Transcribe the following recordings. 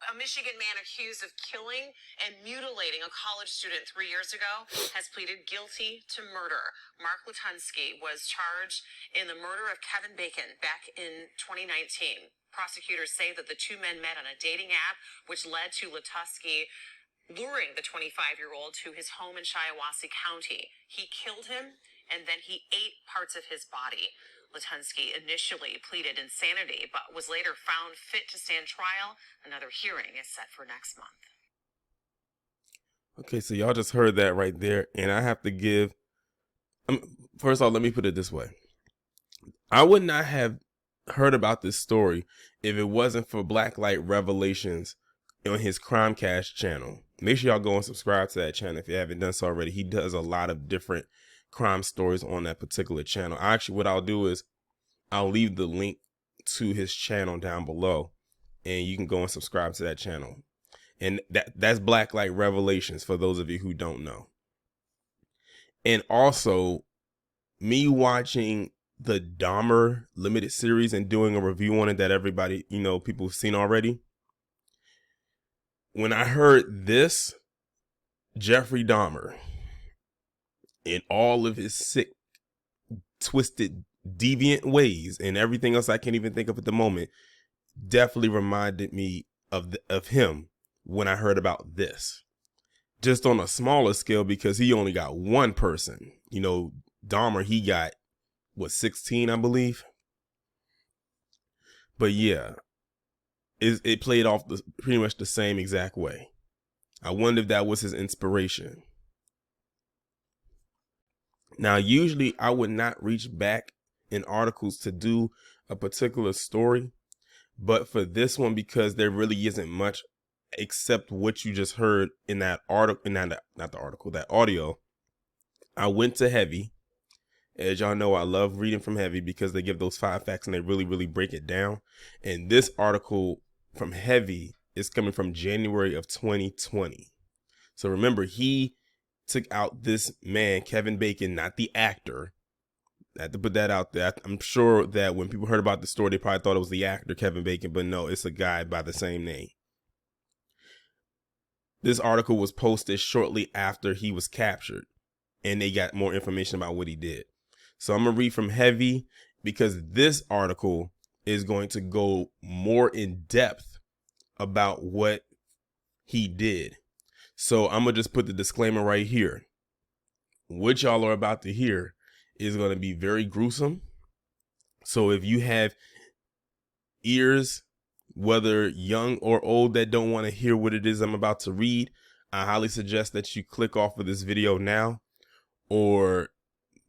A Michigan man accused of killing and mutilating a college student 3 years ago has pleaded guilty to murder. Mark Latunski was charged in the murder of Kevin Bacon back in 2019. Prosecutors say that the two men met on a dating app, which led to Latunski luring the 25-year-old to his home in Shiawassee County. He killed him, and then he ate parts of his body. Latunski initially pleaded insanity, but was later found fit to stand trial. Another hearing is set for next month. Okay, so y'all just heard that right there, and I have to give, first of all, let me put it this way. I would not have heard about this story if it wasn't for Blacklight Revelations on his Crimecast channel. Make sure y'all go and subscribe to that channel if you haven't done so already. He does a lot of different crime stories on that particular channel. Actually, what I'll do is I'll leave the link to his channel down below, and you can go and subscribe to that channel. And that's Blacklight Revelations for those of you who don't know. And also, me watching the Dahmer limited series and doing a review on it that everybody, people have seen already. When I heard this, Jeffrey Dahmer, in all of his sick, twisted, deviant ways and everything else I can't even think of at the moment, definitely reminded me of him when I heard about this. Just on a smaller scale, because he only got one person. Dahmer, he got, 16, I believe? But yeah, it played off pretty much the same exact way. I wonder if that was his inspiration. Now, usually I would not reach back in articles to do a particular story, but for this one, because there really isn't much except what you just heard in that article, that audio, I went to Heavy. As y'all know, I love reading from Heavy because they give those 5 facts and they really, really break it down. And this article from Heavy is coming from January of 2020. So remember, he took out this man, Kevin Bacon, not the actor. I have to put that out there. I'm sure that when people heard about the story, they probably thought it was the actor, Kevin Bacon, but no, it's a guy by the same name. This article was posted shortly after he was captured, and they got more information about what he did. So I'm going to read from Heavy because this article is going to go more in depth about what he did. So I'm going to just put the disclaimer right here. What y'all are about to hear is going to be very gruesome. So if you have ears, whether young or old, that don't want to hear what it is I'm about to read, I highly suggest that you click off of this video now or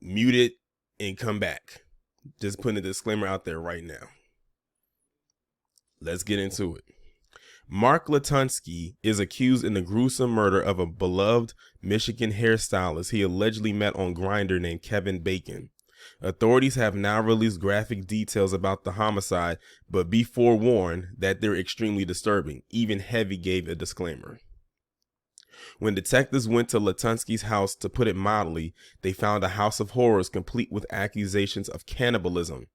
mute it and come back. Just putting a disclaimer out there right now. Let's get into it. Mark Latunski is accused in the gruesome murder of a beloved Michigan hairstylist he allegedly met on Grindr named Kevin Bacon. Authorities have now released graphic details about the homicide, but be forewarned that they're extremely disturbing. Even Heavy gave a disclaimer. When detectives went to Latunski's house, to put it mildly, they found a house of horrors complete with accusations of cannibalism.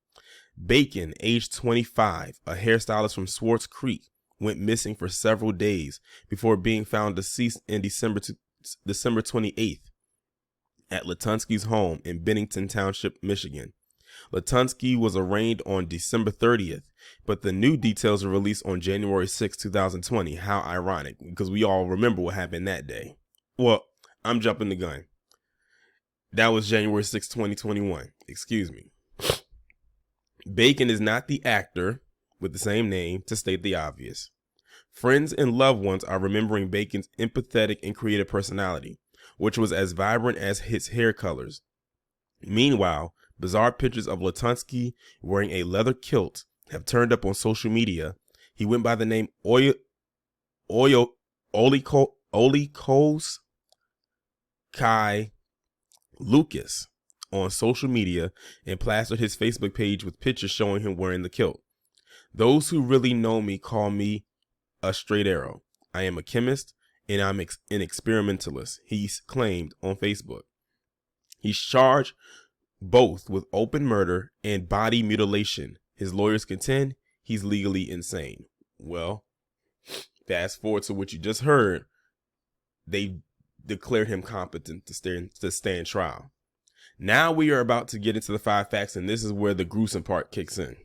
Bacon, aged 25, a hairstylist from Swartz Creek, went missing for several days before being found deceased in December 28th at Latunski's home in Bennington Township, Michigan. Latunski was arraigned on December 30th, but the new details were released on January 6, 2020. How ironic, because we all remember what happened that day. Well, I'm jumping the gun. That was January 6, 2021. Excuse me. Bacon is not the actor with the same name, to state the obvious. Friends and loved ones are remembering Bacon's empathetic and creative personality, which was as vibrant as his hair colors. Meanwhile, bizarre pictures of Latunski wearing a leather kilt have turned up on social media. He went by the name Olikos Kai Lucas on social media and plastered his Facebook page with pictures showing him wearing the kilt. Those who really know me call me a straight arrow. I am a chemist and I'm an experimentalist, he claimed on Facebook. He's charged both with open murder and body mutilation. His lawyers contend he's legally insane. Well, fast forward to what you just heard. They declared him competent to stand trial. Now we are about to get into the 5 facts, and this is where the gruesome part kicks in.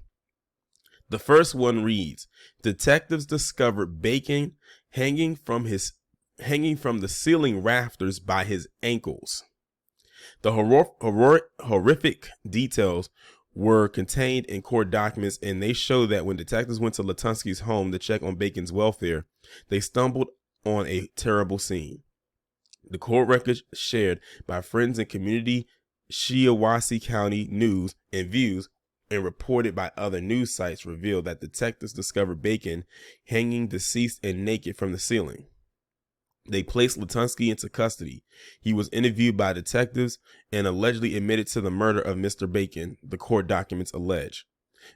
The first one reads, detectives discovered Bacon hanging from the ceiling rafters by his ankles. The horrific details were contained in court documents, and they show that when detectives went to Latunski's home to check on Bacon's welfare, they stumbled on a terrible scene. The court records shared by friends and community Shiawassee County News and Views and reported by other news sites revealed that detectives discovered Bacon hanging deceased and naked from the ceiling. They placed Latunski into custody. He was interviewed by detectives and allegedly admitted to the murder of Mr. Bacon, the court documents allege.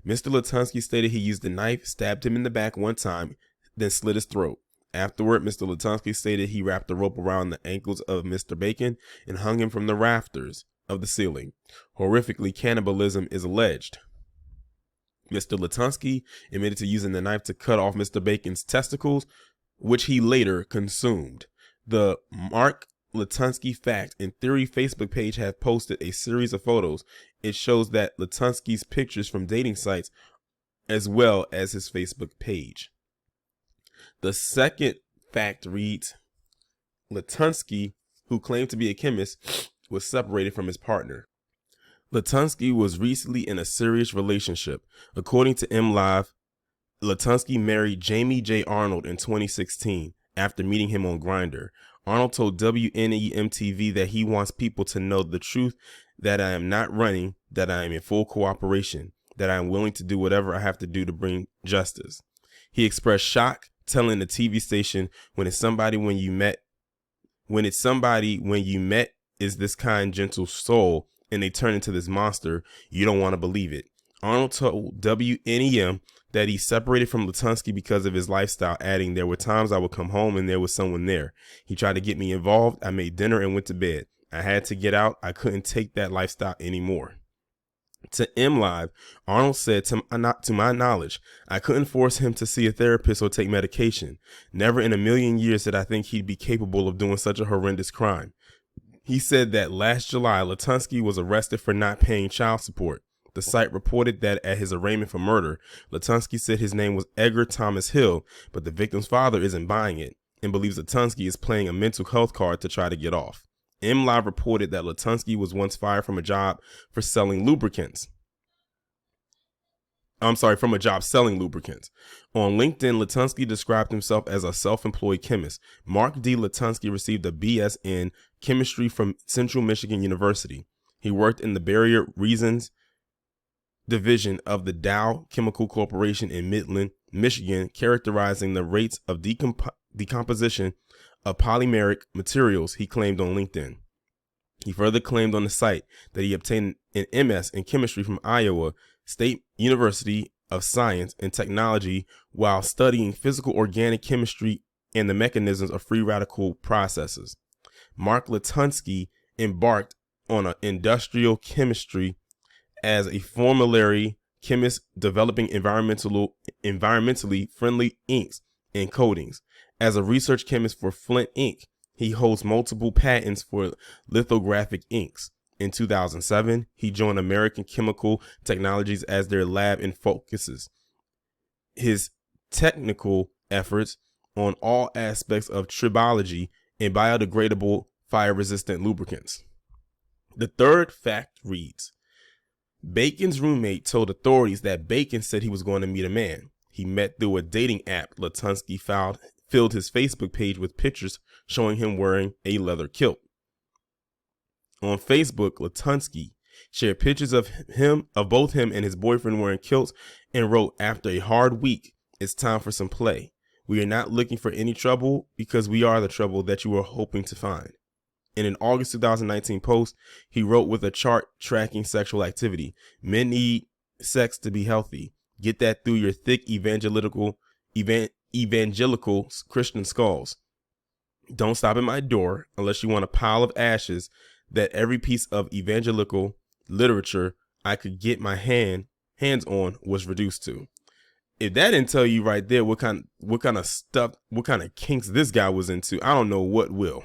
Mr. Latunski stated he used a knife, stabbed him in the back one time, then slit his throat. Afterward, Mr. Latunski stated he wrapped a rope around the ankles of Mr. Bacon and hung him from the rafters of the ceiling. Horrifically, cannibalism is alleged. Mr. Latunski admitted to using the knife to cut off Mr. Bacon's testicles, which he later consumed. The Mark Latunski Fact and Theory Facebook page have posted a series of photos. It shows that Latunski's pictures from dating sites as well as his Facebook page. The second fact reads, Latunski, who claimed to be a chemist, was separated from his partner. Latunski was recently in a serious relationship. According to MLive, Latunski married Jamie J. Arnold in 2016 after meeting him on Grindr. Arnold told WNEM-TV that he wants people to know the truth, that I am not running, that I am in full cooperation, that I am willing to do whatever I have to do to bring justice. He expressed shock, telling the TV station, when it's somebody when you met is this kind, gentle soul, and they turn into this monster, you don't want to believe it. Arnold told WNEM that he separated from Latunski because of his lifestyle, adding, there were times I would come home and there was someone there. He tried to get me involved. I made dinner and went to bed. I had to get out. I couldn't take that lifestyle anymore. To MLive, Arnold said, to my knowledge, I couldn't force him to see a therapist or take medication. Never in a million years did I think he'd be capable of doing such a horrendous crime. He said that last July, Latunski was arrested for not paying child support. The site reported that at his arraignment for murder, Latunski said his name was Edgar Thomas Hill, but the victim's father isn't buying it and believes Latunski is playing a mental health card to try to get off. MLive reported that Latunski was once fired from a job selling lubricants. On LinkedIn, Latunski described himself as a self-employed chemist. Mark D. Latunski received a BS in chemistry from Central Michigan University. He worked in the barrier reasons division of the Dow Chemical Corporation in Midland, Michigan, characterizing the rates of decomposition of polymeric materials, he claimed on LinkedIn. He further claimed on the site that he obtained an MS in chemistry from Iowa State University of Science and Technology while studying physical organic chemistry and the mechanisms of free radical processes. Mark Latunski embarked on an industrial chemistry as a formulary chemist, developing environmentally friendly inks and coatings. As a research chemist for Flint Ink, he holds multiple patents for lithographic inks. In 2007, he joined American Chemical Technologies as their lab and focuses his technical efforts on all aspects of tribology and biodegradable fire-resistant lubricants. The third fact reads, Bacon's roommate told authorities that Bacon said he was going to meet a man he met through a dating app. Latunski filled his Facebook page with pictures showing him wearing a leather kilt. On Facebook, Latunski shared pictures of both him and his boyfriend wearing kilts and wrote, after a hard week, it's time for some play. We are not looking for any trouble because we are the trouble that you were hoping to find. In an August 2019 post, he wrote with a chart tracking sexual activity. Men need sex to be healthy. Get that through your thick evangelical Christian skulls. Don't stop at my door unless you want a pile of ashes that every piece of evangelical literature I could get my hands on was reduced to. if that didn't tell you right there what kind of stuff, what kind of kinks this guy was into, I don't know what will.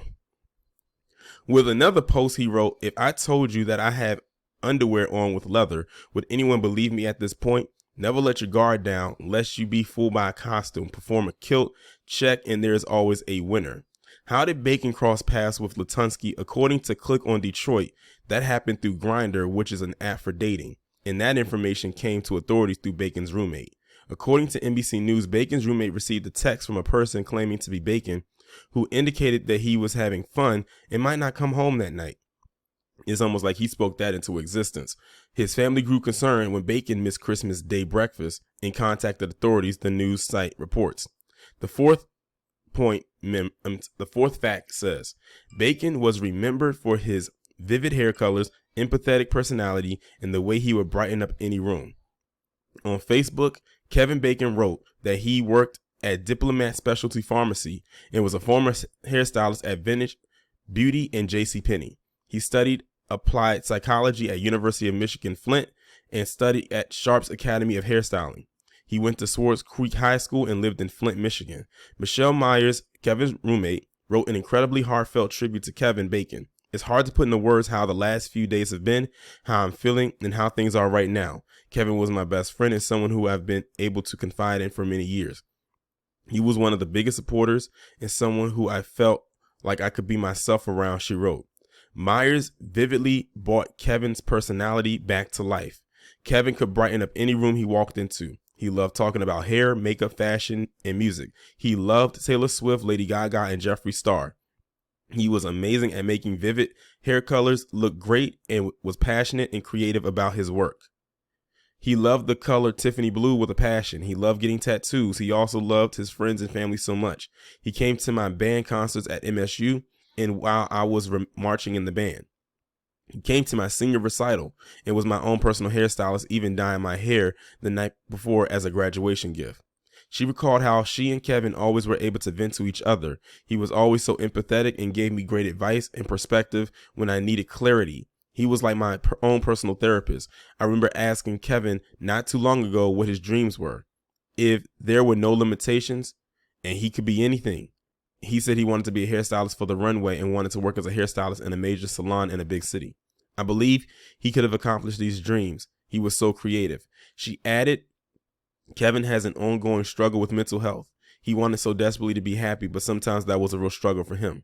With another post he wrote, "If I told you that I have underwear on with leather, would anyone believe me at this point? Never let your guard down, lest you be fooled by a costume. Perform a kilt check, and there is always a winner." How did Bacon cross paths with Latunski? According to Click on Detroit, that happened through Grindr, which is an app for dating. And that information came to authorities through Bacon's roommate. According to NBC News, Bacon's roommate received a text from a person claiming to be Bacon, who indicated that he was having fun and might not come home that night. It's almost like he spoke that into existence. His family grew concerned when Bacon missed Christmas Day breakfast and contacted authorities, the news site reports. The fourth fact says, Bacon was remembered for his vivid hair colors, empathetic personality, and the way he would brighten up any room. On Facebook, Kevin Bacon wrote that he worked at Diplomat Specialty Pharmacy and was a former hairstylist at Vintage Beauty and JCPenney. He studied applied psychology at University of Michigan Flint and studied at Sharp's Academy of Hairstyling. He went to Swartz Creek High School and lived in Flint, Michigan. Michelle Myers, Kevin's roommate, wrote an incredibly heartfelt tribute to Kevin Bacon. It's hard to put into words how the last few days have been, how I'm feeling, and how things are right now. Kevin was my best friend and someone who I've been able to confide in for many years. He was one of the biggest supporters and someone who I felt like I could be myself around, she wrote. Myers vividly brought Kevin's personality back to life. Kevin could brighten up any room he walked into. He loved talking about hair, makeup, fashion, and music. He loved Taylor Swift, Lady Gaga, and Jeffree Star. He was amazing at making vivid hair colors look great and was passionate and creative about his work. He loved the color Tiffany blue with a passion. He loved getting tattoos. He also loved his friends and family so much. He came to my band concerts at MSU and while I was marching in the band. He came to my senior recital and was my own personal hairstylist, even dyeing my hair the night before as a graduation gift. She recalled how she and Kevin always were able to vent to each other. He was always so empathetic and gave me great advice and perspective when I needed clarity. He was like my own personal therapist. I remember asking Kevin not too long ago what his dreams were. If there were no limitations and he could be anything. He said he wanted to be a hairstylist for the runway and wanted to work as a hairstylist in a major salon in a big city. I believe he could have accomplished these dreams. He was so creative. She added, Kevin has an ongoing struggle with mental health. He wanted so desperately to be happy, but sometimes that was a real struggle for him.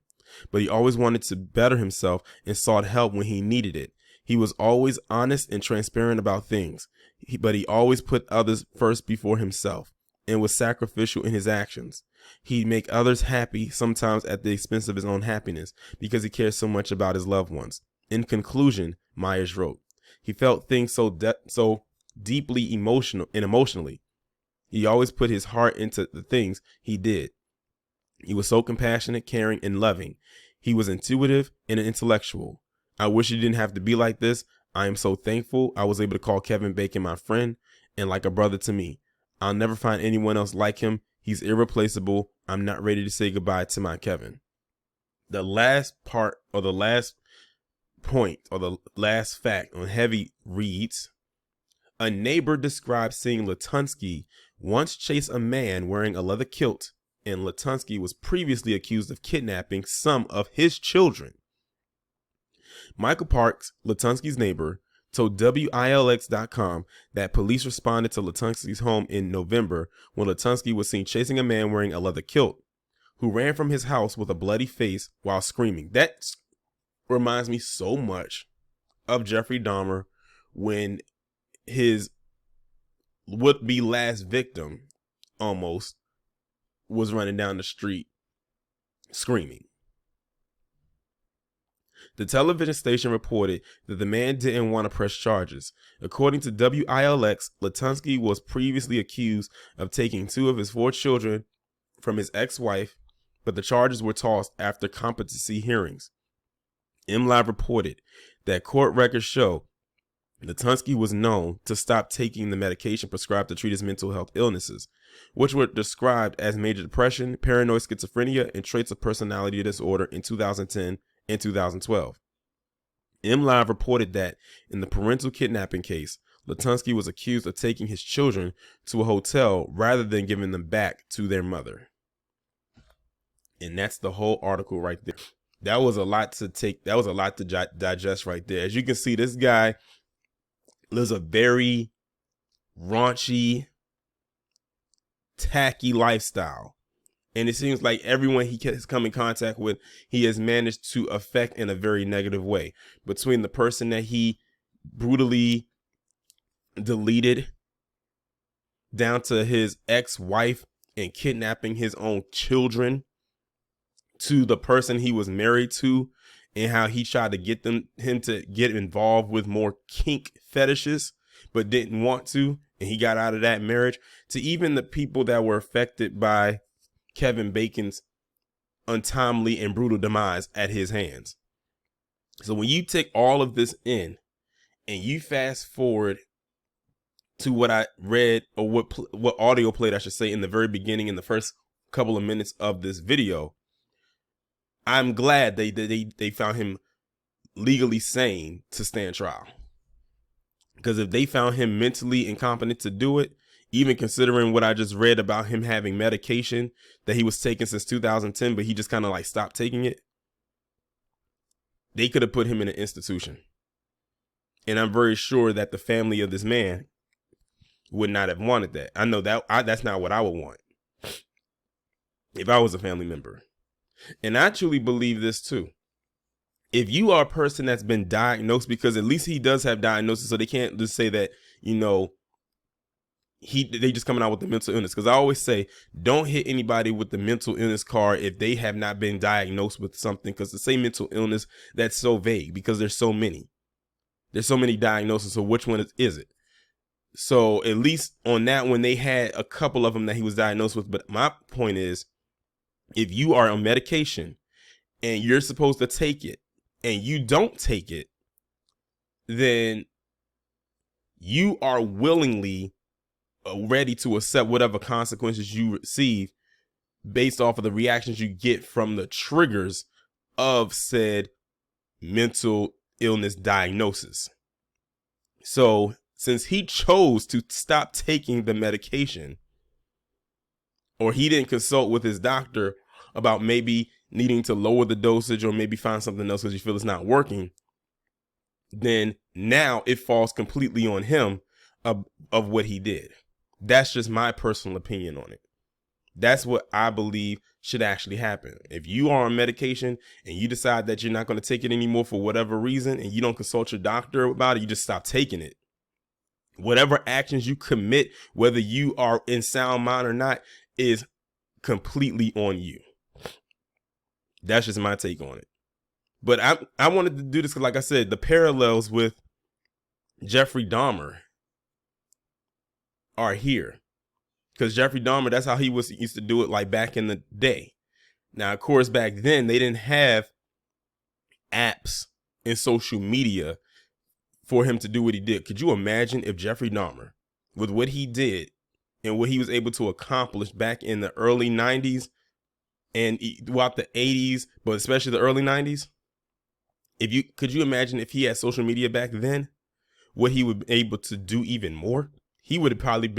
But he always wanted to better himself and sought help when he needed it. He was always honest and transparent about things, but he always put others first before himself and was sacrificial in his actions. He'd make others happy, sometimes at the expense of his own happiness, because he cared so much about his loved ones. In conclusion, Myers wrote, he felt things so deeply emotionally. He always put his heart into the things he did. He was so compassionate, caring, and loving. He was intuitive and intellectual. I wish he didn't have to be like this. I am so thankful I was able to call Kevin Bacon my friend and like a brother to me. I'll never find anyone else like him. He's irreplaceable. I'm not ready to say goodbye to my Kevin. The last part or the last point or the last fact on Heavy reads, a neighbor described seeing Latunski once chase a man wearing a leather kilt, and Latunski was previously accused of kidnapping some of his children. Michael Parks, Latunski's neighbor, told WILX.com that police responded to Latunski's home in November when Latunski was seen chasing a man wearing a leather kilt, who ran from his house with a bloody face while screaming. That reminds me so much of Jeffrey Dahmer when his would-be last victim almost was running down the street screaming. The television station reported that the man didn't want to press charges. According to WILX, Latunski was previously accused of taking 2 of his 4 children from his ex-wife, but the charges were tossed after competency hearings. MLive reported that court records show Latunski was known to stop taking the medication prescribed to treat his mental health illnesses, which were described as major depression, paranoid schizophrenia, and traits of personality disorder in 2010 and 2012. MLive reported that in the parental kidnapping case, Latunski was accused of taking his children to a hotel rather than giving them back to their mother. And that's the whole article right there. That was a lot to take. That was a lot to digest right there. As you can see, this guy lives a very raunchy, tacky lifestyle. And it seems like everyone he has come in contact with, he has managed to affect in a very negative way. Between the person that he brutally deleted, down to his ex-wife and kidnapping his own children, to the person he was married to and how he tried to get him to get involved with more kink fetishes, but didn't want to, and he got out of that marriage, to even the people that were affected by Kevin Bacon's untimely and brutal demise at his hands. So when you take all of this in and you fast forward to what I read, or what audio played, I should say, in the very beginning, in the first couple of minutes of this video, I'm glad they found him legally sane to stand trial. Because if they found him mentally incompetent to do it, even considering what I just read about him having medication that he was taking since 2010, but he just kind of like stopped taking it, they could have put him in an institution. And I'm very sure that the family of this man would not have wanted that. I know that that's not what I would want if I was a family member. And I truly believe this too. If you are a person that's been diagnosed, because at least he does have diagnosis, so they can't just say that, you know, they just coming out with the mental illness. Because I always say, don't hit anybody with the mental illness card if they have not been diagnosed with something, because to say mental illness, that's so vague, because there's so many diagnoses. So which one is it? So at least on that one, they had a couple of them that he was diagnosed with. But my point is, if you are on medication and you're supposed to take it and you don't take it, then you are willingly ready to accept whatever consequences you receive based off of the reactions you get from the triggers of said mental illness diagnosis. So since he chose to stop taking the medication, or he didn't consult with his doctor about maybe needing to lower the dosage or maybe find something else because you feel it's not working, then now it falls completely on him of what he did. That's just my personal opinion on it. That's what I believe should actually happen. If you are on medication and you decide that you're not going to take it anymore for whatever reason, and you don't consult your doctor about it, you just stop taking it. Whatever actions you commit, whether you are in sound mind or not, is completely on you. That's just my take on it. But I wanted to do this because, like I said, the parallels with Jeffrey Dahmer are here. Because Jeffrey Dahmer, that's how he used to do it, like back in the day. Now, of course, back then they didn't have apps and social media for him to do what he did. Could you imagine if Jeffrey Dahmer, with what he did and what he was able to accomplish back in the early 90s and throughout the 80s, but especially the early 90s, could you imagine if he had social media back then, what he would be able to do even more? He would have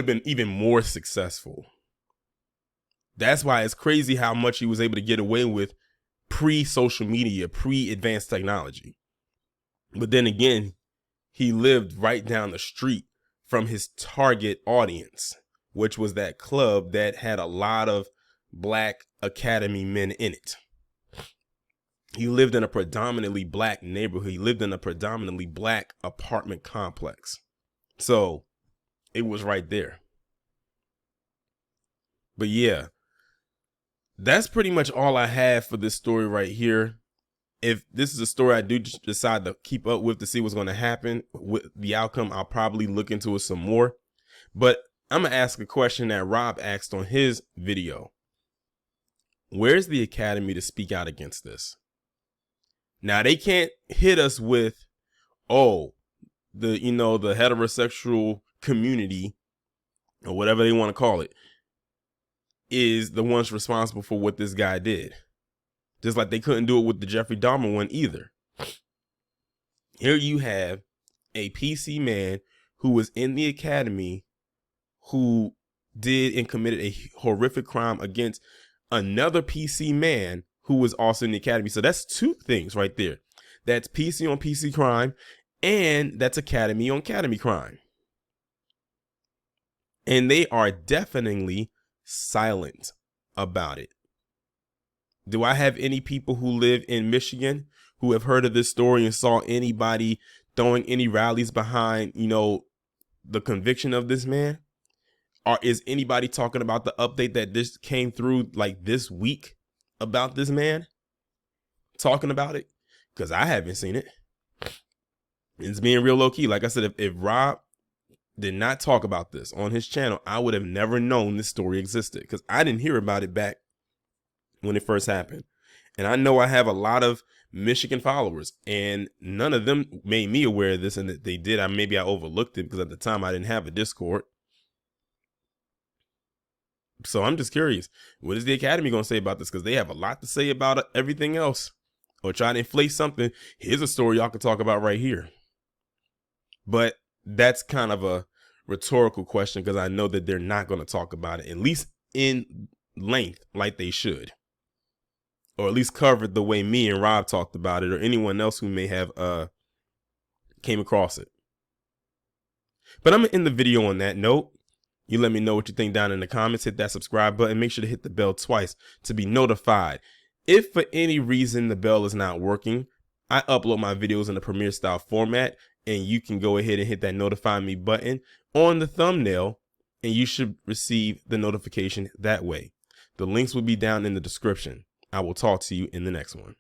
been even more successful. That's why it's crazy how much he was able to get away with pre-social media, pre-advanced technology. But then again, he lived right down the street from his target audience, which was that club that had a lot of Black Academy men in it. He lived in a predominantly Black neighborhood. He lived in a predominantly Black apartment complex. So it was right there. But yeah, that's pretty much all I have for this story right here. If this is a story I do decide to keep up with to see what's going to happen with the outcome, I'll probably look into it some more. But I'm going to ask a question that Rob asked on his video. Where's the Academy to speak out against this? Now, they can't hit us with, the heterosexual community, or whatever they want to call it, is the ones responsible for what this guy did. Just like they couldn't do it with the Jeffrey Dahmer one either. Here you have a PC man who was in the academy who did and committed a horrific crime against another PC man who was also in the academy. So that's two things right there. That's PC on PC crime, and that's academy on academy crime. And they are definitely silent about it. Do I have any people who live in Michigan who have heard of this story and saw anybody throwing any rallies behind, the conviction of this man? Or is anybody talking about the update that this came through like this week about this man? Talking about it? Because I haven't seen it. It's being real low key. Like I said, if Rob did not talk about this on his channel, I would have never known this story existed, because I didn't hear about it back when it first happened. And I know I have a lot of Michigan followers, and none of them made me aware of this. And that they did, maybe I overlooked it because at the time I didn't have a Discord. So I'm just curious, what is the Academy going to say about this? Because they have a lot to say about everything else, or try to inflate something. Here's a story y'all can talk about right here. But that's kind of a rhetorical question, because I know that they're not going to talk about it, at least in length, like they should. Or at least covered the way me and Rob talked about it, or anyone else who may have came across it. But I'm going to end the video on that note. You let me know what you think down in the comments. Hit that subscribe button. Make sure to hit the bell twice to be notified. If for any reason the bell is not working, I upload my videos in a Premiere style format, and you can go ahead and hit that notify me button on the thumbnail, and you should receive the notification that way. The links will be down in the description. I will talk to you in the next one.